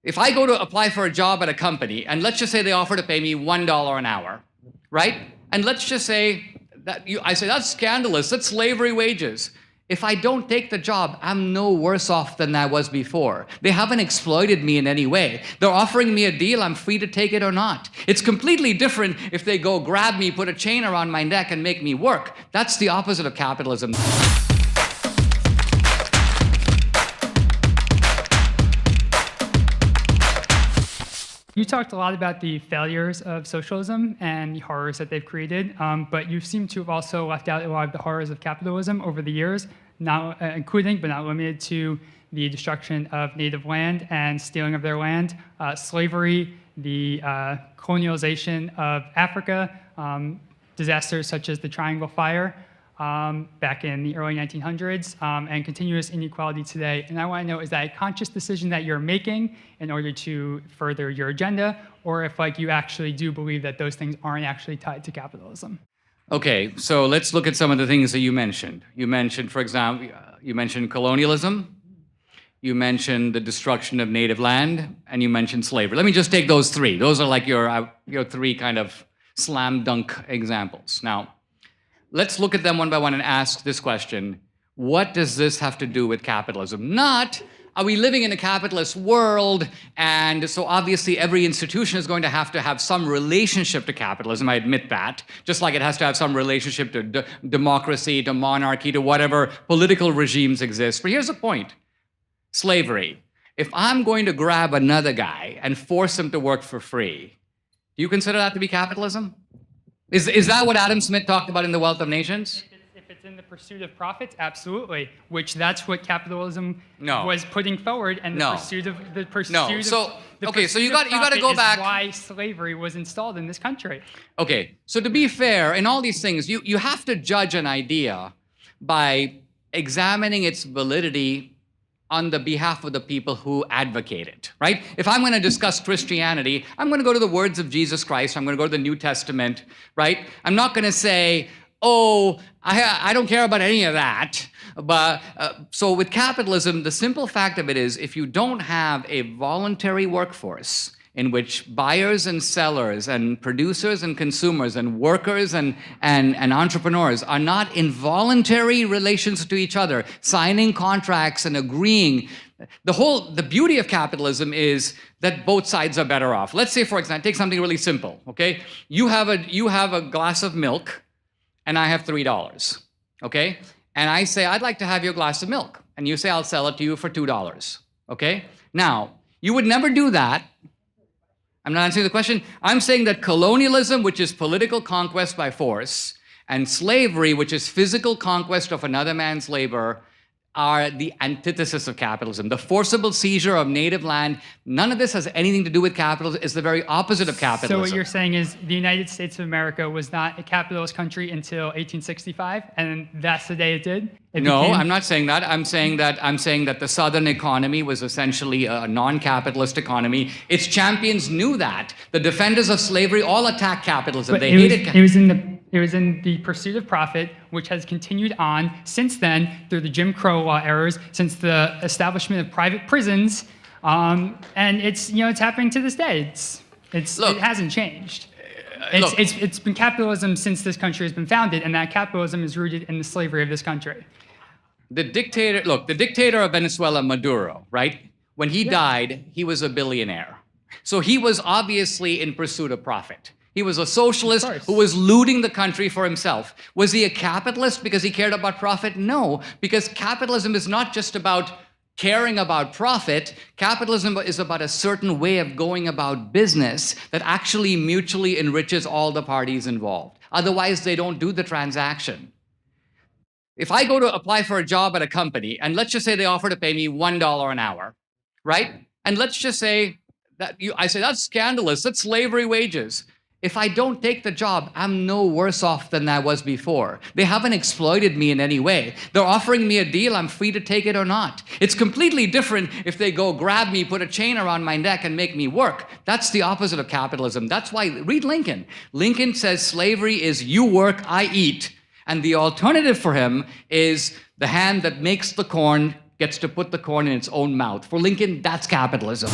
If I go to apply for a job at a company, and let's just say they offer to pay me $1 an hour, right? And let's just say that I say, that's scandalous, that's slavery wages. If I don't take the job, I'm no worse off than I was before. They haven't exploited me in any way. They're offering me a deal, I'm free to take it or not. It's completely different if they go grab me, put a chain around my neck, and make me work. That's the opposite of capitalism. You talked a lot about the failures of socialism and the horrors that they've created, but you seem to have also left out a lot of the horrors of capitalism over the years, not including but not limited to the destruction of native land and stealing of their land, slavery, the colonialization of Africa, disasters such as the Triangle Fire back in the early 1900s, and continuous inequality today. And I want to know, is that a conscious decision that you're making in order to further your agenda, or if you actually do believe that those things aren't actually tied to capitalism? Okay, so let's look at some of the things that you mentioned. You mentioned, for example, you mentioned colonialism, you mentioned the destruction of native land, and you mentioned slavery. Let me just take those three. Those are like your three kind of slam dunk examples. Now, let's look at them one by one and ask this question: what does this have to do with capitalism? Not, are we living in a capitalist world, and so obviously every institution is going to have some relationship to capitalism. I admit that. Just like it has to have some relationship to democracy, to monarchy, to whatever political regimes exist. But here's the point. Slavery. If I'm going to grab another guy and force him to work for free, do you consider that to be capitalism? Is that what Adam Smith talked about in The Wealth of Nations? If it's in the pursuit of profits, absolutely. Which that's what capitalism was putting forward, and the pursuit of so you got to go back. Is why slavery was installed in this country. Okay, so to be fair, in all these things, you have to judge an idea by examining its validity on the behalf of the people who advocate it, right? If I'm going to discuss Christianity, I'm going to go to the words of Jesus Christ. I'm going to go to the New Testament, right? I'm not going to say, oh, I don't care about any of that. But so with capitalism, the simple fact of it is, if you don't have a voluntary workforce in which buyers and sellers and producers and consumers and workers and entrepreneurs are not in voluntary relations to each other, signing contracts and agreeing. The beauty of capitalism is that both sides are better off. Let's say, for example, take something really simple, okay? You have a glass of milk and I have $3, okay? And I say, I'd like to have your glass of milk. And you say, I'll sell it to you for $2, okay? Now, you would never do that. I'm not answering the question. I'm saying that colonialism, which is political conquest by force, and slavery, which is physical conquest of another man's labor, are the antithesis of capitalism. The forcible seizure of native land, none of this has anything to do with capitalism. It's the very opposite of capitalism. So what you're saying is the United States of America was not a capitalist country until 1865, and that's the day it did? No, I'm not saying that. I'm saying that the Southern economy was essentially a non-capitalist economy. Its champions knew that. The defenders of slavery all attacked capitalism. They hated capitalism. It was in the pursuit of profit, which has continued on since then through the Jim Crow law eras, since the establishment of private prisons, and it's happening to this day. It hasn't changed. It's been capitalism since this country has been founded, and that capitalism is rooted in the slavery of this country. The dictator of Venezuela, Maduro, right? When he died, he was a billionaire. So he was obviously in pursuit of profit. He was a socialist who was looting the country for himself. Was he a capitalist because he cared about profit? No, because capitalism is not just about caring about profit. Capitalism is about a certain way of going about business that actually mutually enriches all the parties involved. Otherwise, they don't do the transaction. If I go to apply for a job at a company, and let's just say they offer to pay me $1 an hour, right? And let's just say that I say, that's scandalous, that's slavery wages. If I don't take the job, I'm no worse off than I was before. They haven't exploited me in any way. They're offering me a deal, I'm free to take it or not. It's completely different if they go grab me, put a chain around my neck, and make me work. That's the opposite of capitalism. That's why, read Lincoln. Lincoln says slavery is you work, I eat. And the alternative for him is the hand that makes the corn gets to put the corn in its own mouth. For Lincoln, that's capitalism.